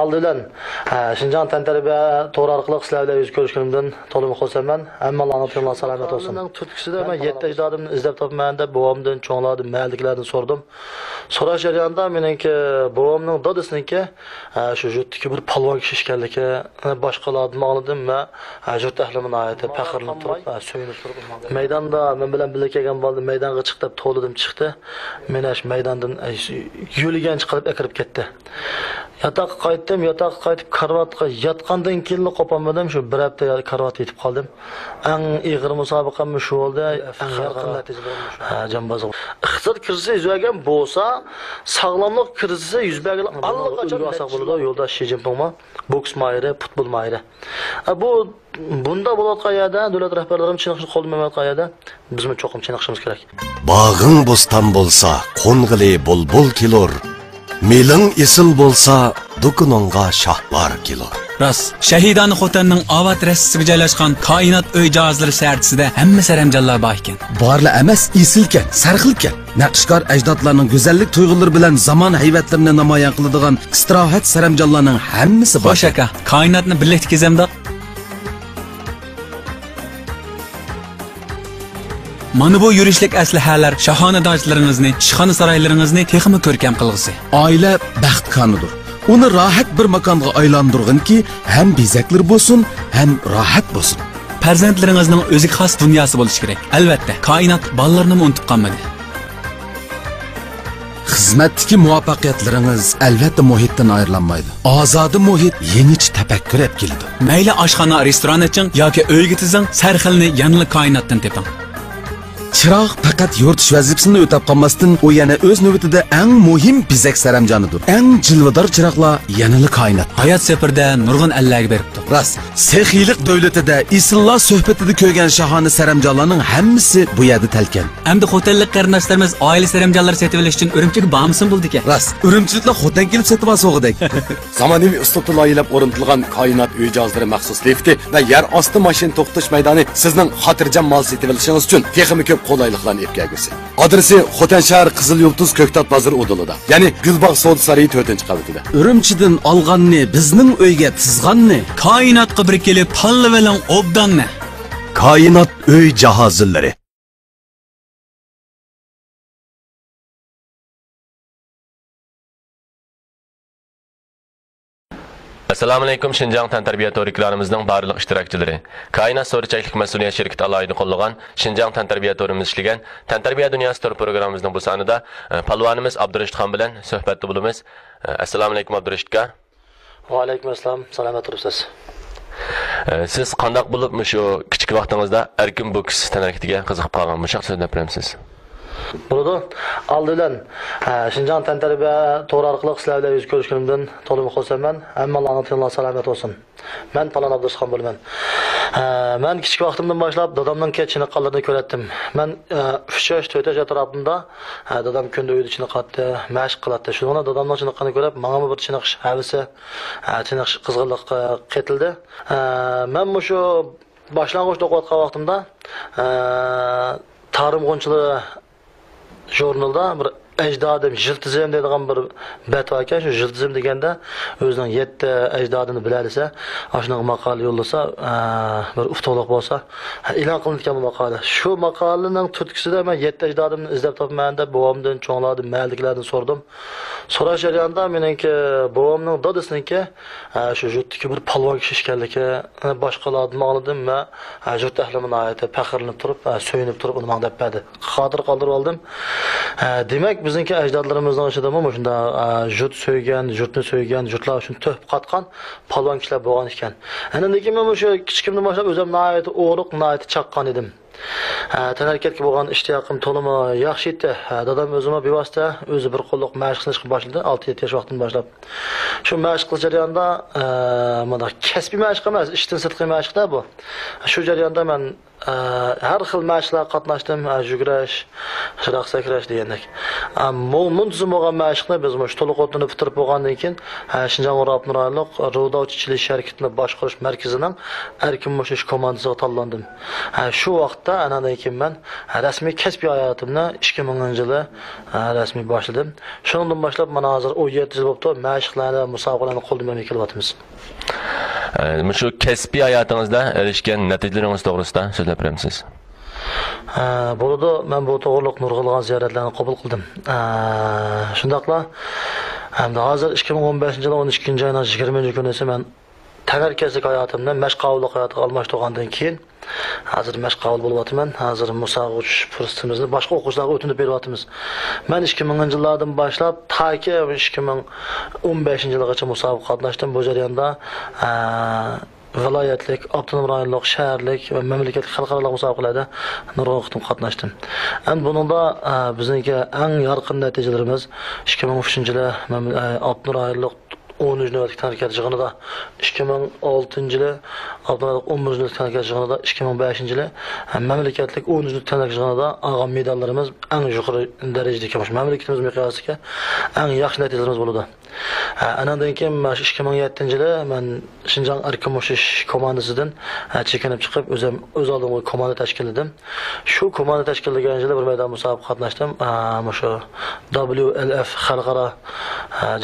Aldılan Şinjan Tantarbiya to'g'ri orqali sizlar bilan yuz ko'rishganimdan to'liq xursandman. Hammalarning tilla salomat olsun. Turkisida men 7 ajdodimni izlab topman deb bobomdan, cho'nglardan, mahalliklardan so'radim. So'rash jarayonida meniki bobomning dadasiniki shu yurtdagi bir palvon kishi ekanligi boshqalardan ma'lum va yurt ahlining ayati faxrlanib turib, so'yinib turib. Maydonda men bilan birga kelgan bo'ldi, maydonga chiqib deb to'lidim chiqdi. Men ash maydondan yo'ligan chiqib kirib ketdi. Yataqqa qaytib karvatga yatqandan keyin qopamadim, shu bir hafta karvat yetib qoldim. Eng ig'ir musobaqam shu bo'ldi. Eng yaqin natija bo'ldi shu. Jambozlik. Iqtisod krizi yuzagan bo'lsa, sog'lomlik krizi yuz bergan allaqachon bo'lsa bo'ladi. Yo'ldosh Shi Jinpingmi, boks mahiri, futbol mahiri. Bu bunda bo'layotgan yerda davlat rahbarlarim chiniqishni qo'llamayotgan yerda biz cho'qim chiniqishimiz kerak. Bağın bostan bo'lsa, qo'ng'ili bulbul kelur. Meling isil bo'lsa, do'kononga shahbar kelur. Ras, Shahidani Xotanning avat rastisiga joylashgan koinot uy jihozlari sartisida hamma saramjonlar bor ekan. Borla emas, isilkan, sarxilkan. Naqshkor ajdodlarning go'zallik tuyg'ulari bilan zamon hayvatlarini namoyon qiladigan istirohat saramjonlarning hammasi bor. Xo'sh aka, koinotni birlikda kezamda. Mana bu yurishlik aslahalar shahonadonchlaringizni, ishxona saroylaringizni texmi ko'rkam qilg'isi. Oila baxt konidir. Uni rohat bir makonga aylantirganki, ham bezaklar bo'lsin, ham rohat bo'lsin. Farzandlaringizning o'ziga xos dunyosi bo'lishi kerak. Albatta, koinot bolalarni unutib qolmadi. Xizmatdagi muvaffaqiyatlaringiz albatta muhitdan ayrilanmaydi. Ozodi muhit yenichi tafakkur olib keladi. Mayli oshxona, restoran uchun yoki uyga tizing, sarxilni yangi koinotdan teping. Chiroq faqat yoritish vazifasini o'tab qolmasdan, u yana o'z navbatida eng muhim bezak saramjonidir. Eng jilvodor chiroqlar yanali koinot. Hayot safarda nurg'un allarga beribdi. Ras, sexiylik davlatida Islom suhbatida ko'rgan shahona saramjonlarning hammasi bu yerda talkan. Endi xotinlik qarindoshlarimiz oila saramjonlari setib olish uchun Urumchiga bormisin bo'ldi ekan. Ras, Urumchiliklar xotin kelib setib olso'g'idek. Zamonaviy uslubda loyilab o'rnatilgan koinot uy jihozlari maxsus lifti va yer osti mashina to'xtash maydoni sizning xotirjam mol setib olishingiz uchun texnik ko'p qolaylıqlarını epkəgisi. Adresi Xotan şəhər Qızıl Yıldız Köktat Bazır Odulu'da. Yani Gülbağ Soğud Sarayı 4-cü qavatida. Urumchidan olganni, bizning uyga tizganni, koinotga bir kelib palli bilan obdanni. Koinot uy jihozlari. Assalamu alaykum Şinjan Tantarbiya to'riklarimizning barliq ishtirokchilari. Koinot so'richaklik mas'uliyat shirkati alohida qo'llagan Şinjan Tantarbiya to'rimiz ishlagan Tantarbiya dunyosi to'r programmamizning bu sonida palvonimiz Abdurashidxon bilan suhbatda bo'lamiz. Assalomu alaykum Abdurashidka. Va alaykum assalom. Salomat turibsiz. Siz qandoq bo'lib shu kichik vaqtingizda erkin boks tanakitiga qiziqib qolgan mushaq so'zlab beramiz? Bo'ladi. Aldılan Şinjan Tantarbiya to'g'ri orqali sizlar bilan yuz ko'rishganimdan to'liq xursandman. Hammalarning tilla salomat olsun. Men Palon Abdurashidxon bo'laman. Men kichik vaqtimdan boshlab dadamning chiniqqanlarini ko'ratdim. Men 3 yosh, 4 yosh atrofimda dadam kunda uyda chiniqatdi, mashq qiladi. Shuni dadamning chiniqqanini ko'rib, menga bir chiniqish havisi, chiniqish qizg'inlik ketildi. Men shu boshlang'ich o'qiyotgan vaqtimda Tarım Qonchilik jurnalda bir ecdadım, jiltizim deydigan bir bet var ekan. Şu jiltizim deganda o'zining 7 ecdadını bilalisa, shunaqa maqola yo'llasa, bir uftoliq bo'lsa, e'lon qilingan bu maqola. Shu maqolaning turtkisida men 7 ecdadimni izlab topman deb bobomdan, cho'nglardan, mahalliklardan so'radim. So'rash jarayonida meniki bobomning dadasiniki shu yurtdagi bir palvon kishi ekanligi boshqalardan ma'lum va yurt ahlining ayati faxrlanib turib, so'yinib turib uni maqtab berdi. Xotir qoldirib oldim. Demak, bizniki ajdodlarimizning ichida ham shunda yurt so'ygan, yurtni so'ygan, yurtlar uchun to'p qatgan palvon kishilar bo'lgan ekan. Ana lekin men o'sha kichikimdan boshlab o'zim nihoyat o'g'riq, nihoyat chaqqan edim. Tanarkatga bo'lgan ishtiyoqim to'limi yaxshi edi. Dadam o'zimga bevosita o'zi bir qo'lliq mashq qilishga boshladi 6-7 yosh vaqtimdan boshlab. Shu mashq qilish jarayonida mana kasbiy mashq emas, ishdan sirtqi mashqda bu. Shu jarayonda men har xil mashqlar qatnashdim, yugurish, chiroq sakrash degandek. Muntazam bo'lgan mashqni biz shu to'liq o'tini bitirib bo'lgandan keyin Shinjong Abnurayliq Rudovchichilik sharikatini boshqarish markazining erkin mushish komandasiga tanlandim. Shu vaqtda anadan keyin men rasmiy kasbiy hayotimni 2000-yili rasmiy boshladim. Shundan boshlab mana hozir 17 yil bo'libdi, mashqlarni, musobaqalarni qo'ldan kelyapmiz. Shu kasbiy hayotingizda erishgan natijalaringiz to'g'risida so'zlab berasiz. Bo'ldi, men bu to'g'riliq nurg'ilgan ziyoratlarni qabul qildim. Shundaqla hamda hozir 2015-yil 12-oyning 20-kuni esa men tayyorgarlik hayotimni mashqavliq hayotiga almashtirgandan keyin hozir mashqavul bo'lyapman. Hozir musobaqa uchish fursatimizni boshqa o'quvchilarga o'tinib beryapmiz. Men 2000-yillardan boshlab taki 2015-yilgacha musobaqa qatnashdim. Bu jarayonda viloyatlik, avtonom rayonlik, shaharlik va mamlakatlik xalqaro musobaqalarda nurg'un qitim qatnashdim. Endi buningda bizningki eng yorqin natijalarimiz 2003-yili avtonom rayonlik 10 navbatlik tanakat yig'inida, 2006-yili Abdurahim 11 navbatlik tanakat yig'inida, 2005-yili mamlakatlik 10 navbatlik tanakat yig'inida olgan medallarimiz eng yuqori darajada kelmoq. Mamlakatimiz miqyosida eng yaxshi natijalarimiz bo'ldi. Andan keyin 2007-yili men Shinjong erkin mushish komandasidan chekinib chiqib o'z oldimga komanda tashkil etdim. Shu komanda tashkillagan yili bir maydon musobaqa qatnashdim. Shu WLF xalqaro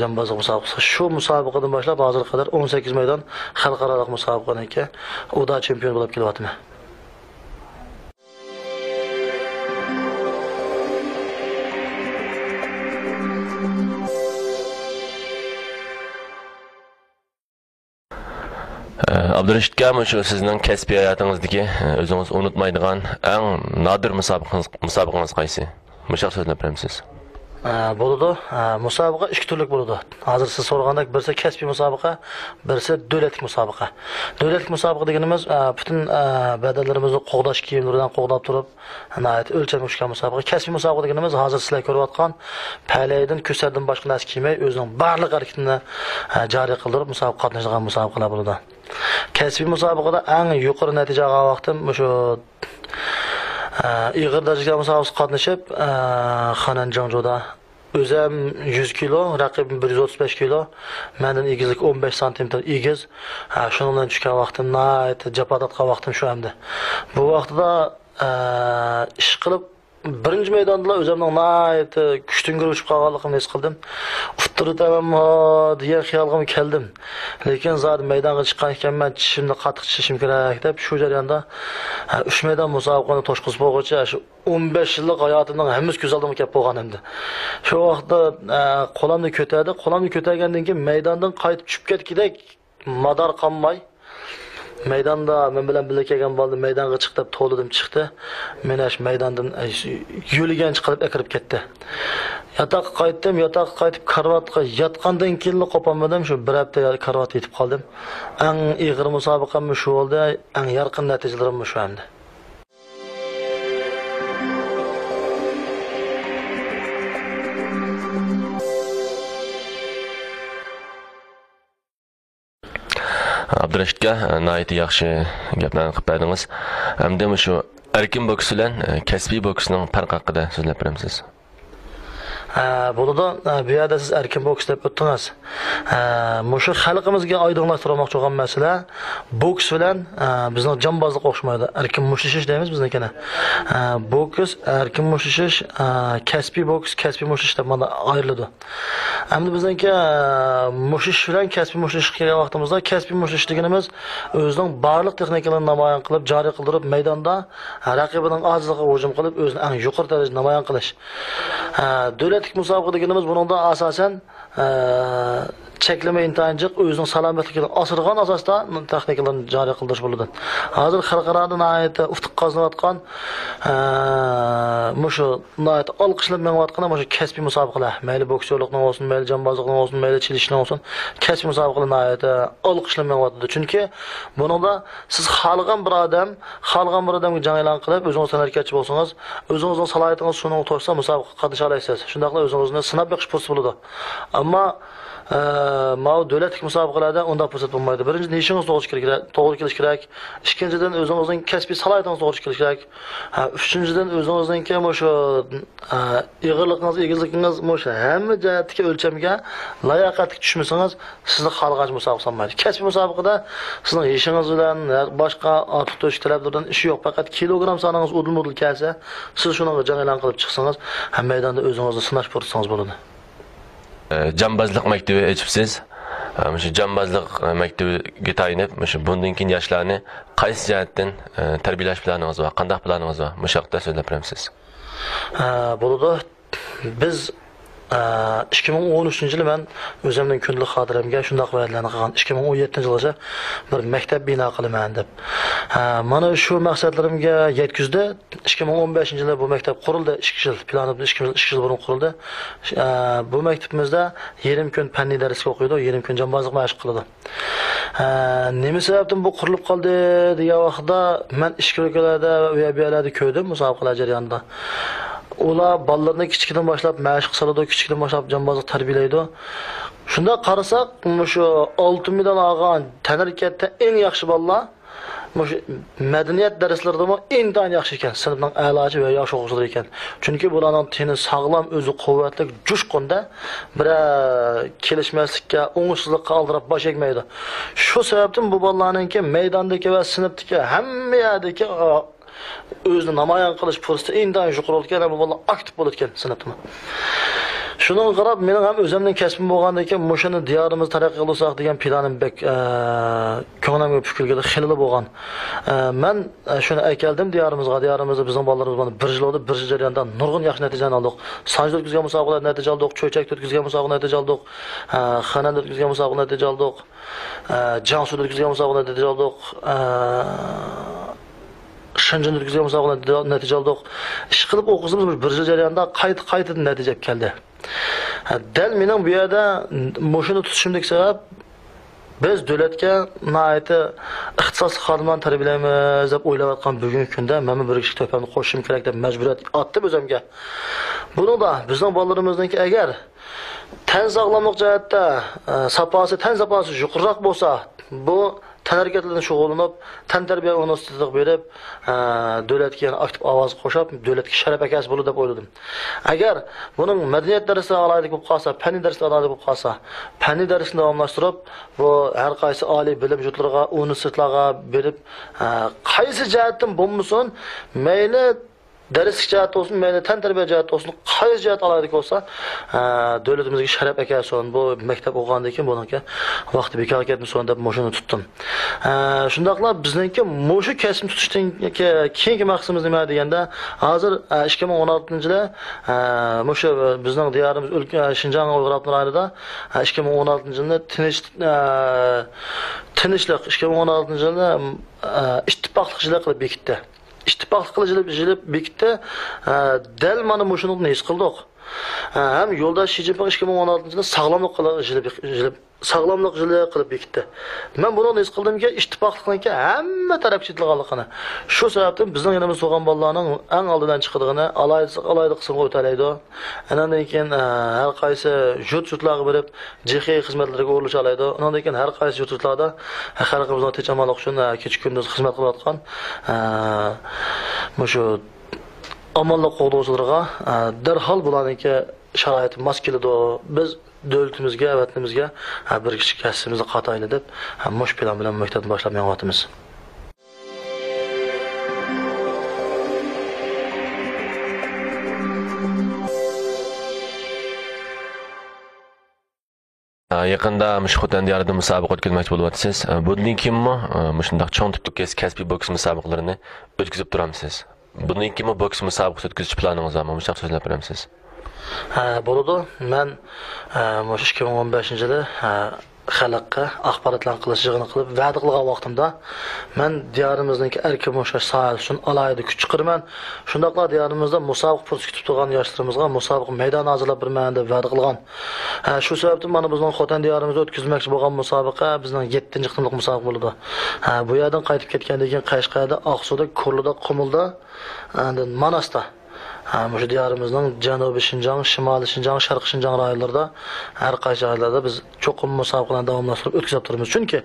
jambozlik musobaqasi. Shu musobaqadan boshlab hozirga qadar 18 maydon xalqaro musobaqadan uda chempion bo'lib kelyapman. Abdurashidga shu sizning kasbiy hayotingizdagi o'zingiz unutmaydigan eng nodir musobaqangiz qaysi? Mushaq so'zlab berasiz. Bo'ldi. Musobaqa ikki turlik bo'ldi. Hozir siz so'ragandek birisi kasbiy musobaqa, birisi davlatlik musobaqa. Davlatlik musobaqa deganimiz butun badallarimizni qo'g'dash kiyimlaridan qo'g'dab turib, o'lcham tushgan musobaqa. Kasbiy musobaqa deganimiz hozir sizlar ko'rayotgan palaydan, ko'sardan boshqa narsa kiymay, o'zining barliq harakatini joriy qildirib musobaqa qatnashadigan musobaqalar bo'ldi. Kasbiy musobaqada eng yuqori natija olgan vaqtim shu ig'ir darajada musobaqada qatnashib, Xanan Jangjoda o'zim 100 kilo, raqibim 135 kilo, mendan egizlik 15 sm egiz. Shuning bilan tushgan vaqtim, japodatga vaqtim shu hamda. Bu vaqtda ish qilib birinchi maydonda o'zimning kuchtingir uchib qolganligimni his qildim. Uftiritaman degan xiyolga keldim. Lekin zot maydonga chiqqan ekanman, tishimni qattiq tishishim kerak deb shu jarayonda 3 maydon musobaqani to'shqizib bo'lguncha shu 15 yillik hayotimning hammasi ko'z oldimga kelib bo'lgan endi. Shu vaqtda qo'limni ko'targandan keyin maydondan qaytib tushib ketgidek mador qolmay maydonda men bilan birga kelgan bo'ldi, maydonga chiq deb to'lidim chiqdi. Men ash maydondan yo'ligan chiqib kirib ketdi. Yotoqqa qaytib karvatga yotgandan keyin qopamadim, shu bir hafta karvat yetib qoldim. Eng ig'ir musobaqam shu bo'ldi, eng yorqin natijalarim shu hamda. Abdurashidga nihoyatda yaxshi gaplarni qilib berdingiz. Hamda shu erkin boks bilan kasbiy boksning farqi haqida so'zlab berasiz. Bo'ldi. Bu yerda siz erkin boks deb o'tdingiz. Shu xalqimizga oydinlashtirmoqchi bo'lgan masala boks bilan bizning jambozlik o'xshamaydi. Erkin mushishish deymiz biznikini. Boks, erkin mushishish, kasbiy mushish deb mana ayriladi. Endi bizniki mushish bilan kasbiy mushish kelgan vaqtimizda kasbiy mushish deganimiz o'zining barliq texnikalarini namoyon qilib, joriy qildirib, maydonda raqibining ojizligiga hujum qilib, o'zini eng yuqori darajada namoyon qilish. Davlatlik musobaqa deganimiz buningda asosan cheklama intayinciq o'zining salomatligini asirgan asosda texnikalarni joriy qildirish bo'ladi. Hozir xalqaro nihoyatda ufq qozonayotgan shu nihoyat olqishlanmayotgan shu kasbiy musobaqalar, mayli boksyorlikning olsun, mayli jambozlikning olsun, mayli chilishning olsun, kasbiy musobaqalar nihoyatda olqishlanmayotdi. Chunki buningda siz xohlagan bir odamga jang e'lon qilib, o'zingiz san'atkorchi bo'lsangiz, o'zingizning salohiyatingiz shuni to'g'risa musobaqa qatnasha olasiz. Shundaqla o'zingizni sinab beqish fursati bo'ladi. Ammo mau davlatlik musobaqalarda unda fursat bo'lmaydi. Birinchi nishingiz to'g'ri kelish kerak. Ikkinchidan o'zingizning kasbiy salohiyatingiz to'g'ri kelish kerak. Uchinchidan o'zingizning o'sha ig'irligingiz, egizligingiz o'sha hamma jihatdagi o'lchamga layoqatli tushmasangiz, sizni xalqachi musobaqa sanmaydi. Kasbiy musobaqada sizning yeshingiz bilan boshqa ortiq to'sh talablardan ishi yo'q. Faqat kilogramm soningiz udil-mudil kelsa, siz shuni jang e'lon qilib chiqsangiz, ham maydonda o'zingizni sinash fursatingiz bo'ladi. Jambazlik maktabi ochibsiz. Shu jambazlik maktabiga tayinib, shu bundan keyin yoshlarni qaysi jihatdan tarbiyalash planingiz bor? Qanday planingiz bor? Shu haqda so'zlab beramiz. Bo'ladi. Biz 2013-yili men o'zimning kundalik xotiramga shunday va'dalarni qilgan. 2017-yilgacha bir maktab bino qilaman deb. Mana shu maqsadlarimga yetkazdi. 2015-yilda bu maktab qurildi. 2 yil planimda 2 yil burun qurildi. Bu maktabimizda yarim kun fanniy darsga o'qiydi, yarim kun jambozlik mashq qiladi. Nima sababdan bu qurilib qoldi degan vaqtda men ishkirliklarda va yo'llarda ko'rdim musobaqalar jarayonida. Ular bolalarni kichikdan boshlab mashq qiladi, kichikdan boshlab jambozlik tarbiyalaydi. Shunda qarasak, shu 6 medal olgan tanarkatda eng yaxshi bolalar madaniyat darslarida intayin yaxshi ekan, sinfning a'lochi va yosh o'quvchilar ekan. Chunki bularning teni sog'lom, o'zi quvvatli, jo'shqinda bir kelishmaslikka, o'ng'ishsizlikka aldirab bosh egmaydi. Shu sababdan bu bolalarningki maydondagi va sinfdagi hamma yerdagi o'zini namoyon qilish fursati intayin yuqori bo'lgan, bu bolalar aktiv bo'layotgan sinfda. Shuni qarab, mening ham o'zimning kasbim bo'lgandan keyin mushuni diyorimiz taraqqiy qilsak degan planim bek ko'nglimga fikirga xilli bo'lgan. Men shuni aytgandim diyorimizga, diyorimizda bizning bolalarimiz mana 1 yil oldi, 1 yil jarayonida nurg'un yaxshi natijani oldik. Sanjda o'tkazgan musobaqalarda natija oldik, cho'chakda o'tkazgan musobaqalarda natija oldik, xonanda o'tkazgan musobaqalarda natija oldik, Jiangsuda o'tkazgan musobaqalarda natija oldik. Shenzhen o'tkazgan musobaqalarda natija oldik. Ish qilib o'qizimiz 1 yil jarayonida qayta natija keldi. Dal mening bu yerda moshina tutishimdagi sabab biz davlatga nihoyatda ixtisosli xodimlarni tarbiyalaymiz deb o'ylayotgan bugungi kunda men bir kishi to'pamni qo'shishim kerak deb majburiyat otdim o'zimga. Buningda bizning bolalarimizning agar tan sog'lomlik jihatda tan saposi yuqoriroq bo'lsa, bu tan harakatlardan shug'ullanib, tan tarbiya universitetiga berib, davlatga aktiv ovoz qo'shib, davlatga sharaf akasi bo'ladi deb o'yladim. Agar buning madaniyat darsi alaylik bo'lib qolsa, fanniy darslar alaylik bo'lib qolsa, fanniy darsni davomlashtirib, bu har qaysi oliy bilim yurtlariga, universitetlarga berib, qaysi jihatdan bo'lmasin, mayli ders jihat olsun, mayli tan tarbiya jihat olsun, qaysi jihat alaylik bo'lsa, davlatimizga sharaf akasi bu maktab o'qigandan keyin buningga vaqti bekor ketdi son deb moshini tutdim. Shundaqla bizningki mushu kasb tutishdan keyingi maqsadimiz nima deganda, hozir 2016-yilda mushu bizning diyorimiz Shinjang Uyg'ur rayonida 2016-yilda tinchlik 2016-yilda ittifoqlik qilib bekitdi. İttifaqlık qilib bekitdi. Dal mana mushuni his qildik. Ham yo'ldosh Xi Jinping 2016-yilda sog'lomlik yili qilib bekitdi. Men buni his qildimki, ittifoqlikningki hamma tarafchiligini. Shu sababdan bizning yanimiz so'g'an bolalarning eng oldidan chiqadigini alaydi qismga o'talaydi. Andan keyin har qaysi yurt-yurtlarga berib, JXI xizmatlarga o'rilish olaydi. Undan keyin har qaysi yurt-yurtlarda xalqimizning tinchlik uchun kecha-kunduz xizmat qilayotgan mushu amallik qo'g'dovchilarga darhol bularningki sharoit mos keladi. Biz davlatimizga, vatanimizga bir kichik kasbimizni qatayli deb mush plan bilan maktabni boshlab yonyapmiz. Yaqinda Xotan diyorida musobaqa o'tkazmoqchi bo'lyapsiz. Bundan keyinmi shunday cho'ng tipli kasbiy boks musobaqalarini o'tkazib turamsiz? Bundan keyinmi boks musobaqasi o'tkazish planingiz bormi? Shunday so'zlab beramsiz. Bo'ladi. Men 2015-yilda xalqqa axborotlantirilish yig'ini qilib va'da qilgan vaqtimda men diyorimizning erkin bo'shash sohasi uchun alohida kuch chiqarman. Shundaqla diyorimizda musobaqa fursati kutib turgan yoshlarimizga musobaqa maydoni hozirlab berman deb va'da qilgan. Shu sababdan mana bizning Xotan diyorimizda o'tkazmoqchi bo'lgan musobaqa bizning 7-qismlik musobaqa bo'ladi. Bu yerdan qaytib ketgandan keyin Qashqarda, Oqsuda, Ko'rlida, Qumulda, Manasda Şu diyarımızın Janubi Şinjan, Şimali Şinjan, Şarkı Şinjan rayonlarında her qaysi rayonlarda biz çoxum müsabaqalarni davomlashtirib o'tkazib turibmiz. Chunki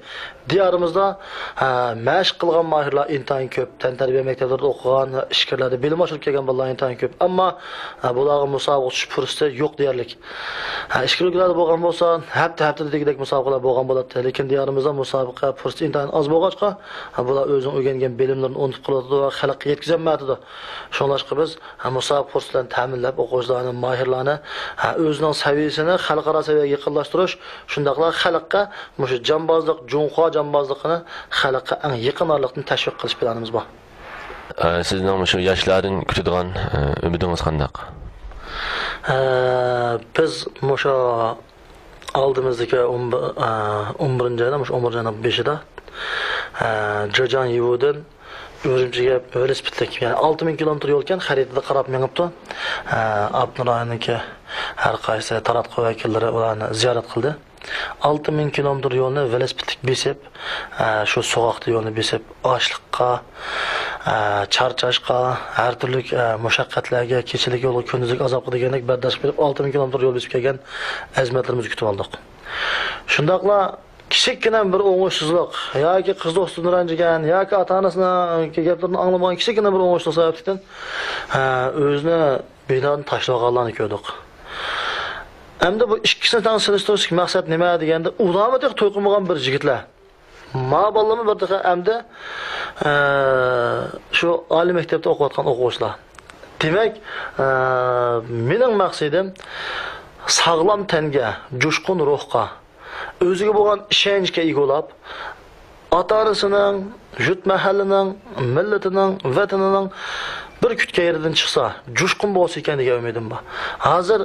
diyorimizda mashq qilgan mahirlar intayin ko'p, tantarbiya maktablarida o'qigan, ishkirlarda bilim oshirib kelgan bolalar intayin ko'p. Ammo bularga musobaqa tushish fursati yo'q deyarlik. Ishkirliklarda bo'lgan bo'lsa, hafta-haftada degidek musobaqalar bo'lgan bo'ladi. Lekin diyorimizda musobaqa fursati intayin oz bo'lg'achqa, bular o'zini o'rgangan bilimlarini unutib qoladi va xalqqa yetkazolmaydi. Shunlashqa biz musobaqa fursatlarini ta'minlab, o'quvchilarni, mahirlarni o'zining saviyasini xalqaro saviyaga yaqinlashtirish, shundaqla xalqqa mushu jambozlik, junxo jambozligini xalqqa eng yaqinlarlikni tashviq qilish planimiz bor. Sizning shu yoshlardan kutadigan umidingiz qanday? Biz mushu oldimizdagi 11 ayda, mushu 11 ayning 5ida Jojan Yevudin Ürümchiga velosipedlik, ya'ni 6000 kilometr yo'l ekan, xaritada qarab mengibdi. Abdurayoniki har qaysi taratquv vakillari ularni ziyorat qildi. 6000 kilometr yo'lni velosipedlik besib, shu so'g'oqli yo'lni besib, ochliqqa, charchashqa, har turli mushaqqatlarga, kechilik yo'l, kunduzlik azobga degandek bardosh berib 6000 kilometr yo'l besib kelgan azmatlarimizni kutib oldik. Shundaqla kichikgina bir o'ng'ishsizlik yoki qiz do'stini ranjigan yoki ota-onasining gaplarini anglamagan kichikgina bir o'ng'ishsizlik sababtidan o'zini binodan tashlaganlarni ko'rdik. Endi bu ikkisini tan solishtirishlik maqsad nima deganda, ularga to'y qilmagan bir yigitlar. Ma bolamni bir daqiqa endi shu oliy maktabda o'qiyotgan o'quvchilar. Demak, mening maqsadim sog'lom tanga, jo'shqin ruhga, o'ziga bo'lgan ishonchga ega bo'lib, ota-onasining, yurt mahallining, millatining, vatanining bir kutgan yeridan chiqsa, jo'shqin bo'lsa ekan degan umidim bor. Hozir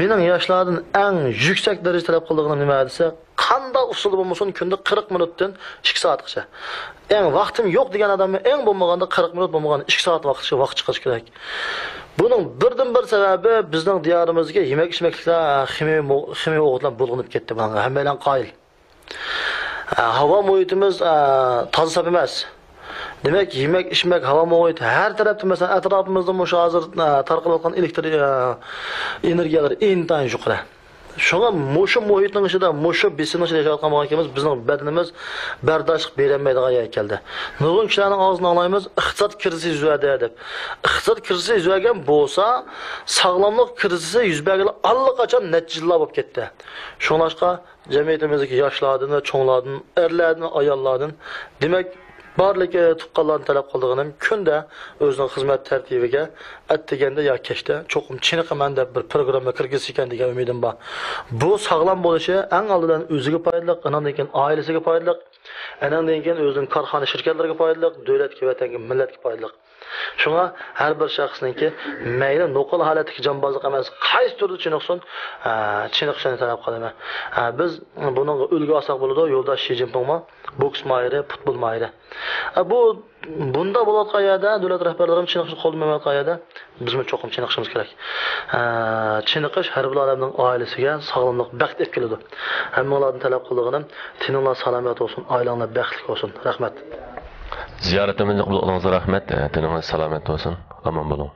mening yoshlardan eng yuksak darajada talab qildig'im nima desa, qanday usul bo'lmasin, kunda 40 minutdan 2 soatgacha. Eng vaqtim yo'q degan odamga eng bo'lmaganda 40 minut bo'lmaganda 2 soat vaqt chiqish kerak. Buning birdan-bir sababi bizning diyorimizga yemak-ichmakliklar, ximiya o'g'itlar bulg'anib ketdi. Bunga hammalar qoyil. Havo muhitimiz toza sap emas. Demak, yemak-ichmak, havo muhiti har tarafda, masalan, atrofimizda mushu hozir tarqalayotgan elektr energiyalar intayin yuqori. Shunga mushu muhitning ichida, mushu besinning ichida yashayotgan bo'lganimiz bizning badanimiz bardosh berolmaydigan yerga keldi. Nurg'un kishilarning og'zidan anglaymiz, iqtisod krizisi yuz berdi deb. Iqtisod krizisi yuz bergan bo'lsa, sog'lomlik krizisi yuz bergan allaqachon natijlar bo'lib ketdi. Shunlashqa jamiyatimizdagi yoshlardan, cho'nglardan, erlardan, ayollardan, demak barligi tuqqanlarni talab qildiganim kunda o'zining xizmat tartibiga attiganda yo kechda cho'qim chiniqaman deb bir programma kirgizsa ekan degan umidim bor. Bu sog'lom bo'lishi eng oldidan o'ziga foydali, andan keyin oilasiga foydali, andan keyin o'zining korxona shirkatlariga foydali, davlatga, vatanga, millatga foydali. Shunga har bir shaxsningki mayli noqul holatdagi jambozlik emas, qaysi turda chiniqsin, chiniqishni talab qilaman. Biz buning ulgu olsak bo'ladi, yo'ldosh Shi Jinpingmi, boks mahiri, futbol mahiri. Bunda bo'layotgan yerda davlat rahbarlari chiniqishni qo'llamayotgan yerda biz cho'qim chiniqishimiz kerak. Chiniqish har bir odamning oilasiga sog'lomlik, baxt olib keladi. Hammalardan talab qilganim, tininglar salomat bo'lsin, oilanglar baxtli bo'lsin. Rahmat. Ziyoratimizni qabul qilganingizga rahmat. Tiningiz salomat bo'lsin. Omon bo'ling.